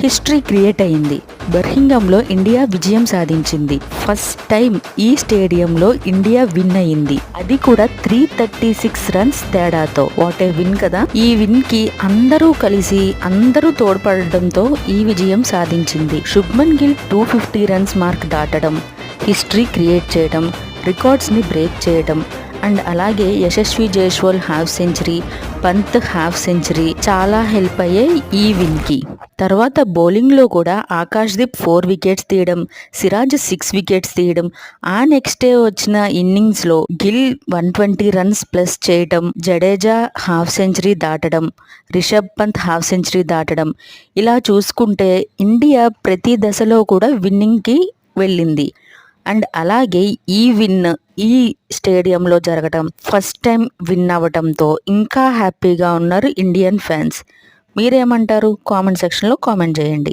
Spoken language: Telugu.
హిస్టరీ క్రియేట్ అయింది. బర్మింగ్హామ్లో ఇండియా విజయం సాధించింది. ఫస్ట్ టైం ఈ స్టేడియంలో ఇండియా విన్ అయింది. అది కూడా 336 రన్స్ తేడాతో. వాట్ ఏ విన్ కదా. ఈ విన్ కి అందరూ కలిసి అందరూ తోడ్పడడంతో ఈ విజయం సాధించింది. శుభ్మన్ గిల్ 250 రన్స్ మార్క్ దాటడం, హిస్టరీ క్రియేట్ చేయడం, రికార్డ్స్ ని బ్రేక్ చేయడం అండ్ అలాగే Yashasvi Jaiswal half century, Pant half century చాలా హెల్ప్ అయ్యాయి ఈ విన్ కి. తర్వాత బౌలింగ్ లో కూడా ఆకాశ్దీప్ 4 వికెట్స్ తీయడం, సిరాజ్ 6 వికెట్స్ తీయడం, ఆ నెక్స్ట్ డే వచ్చిన ఇన్నింగ్స్ లో గిల్ 120 రన్స్ ప్లస్ చేయడం, జడేజా హాఫ్ సెంచరీ దాటడం, రిషబ్ పంత్ హాఫ్ సెంచరీ దాటడం, ఇలా చూసుకుంటే ఇండియా ప్రతి దశలో కూడా విన్నింగ్ కి వెళ్ళింది. అండ్ అలాగే ఈ విన్ ఈ స్టేడియంలో జరగడం, ఫస్ట్ టైం విన్ అవ్వడంతో ఇంకా హ్యాపీగా ఉన్నారు ఇండియన్ ఫ్యాన్స్. మీరేమంటారు? కామెంట్ సెక్షన్లో కామెంట్ చేయండి.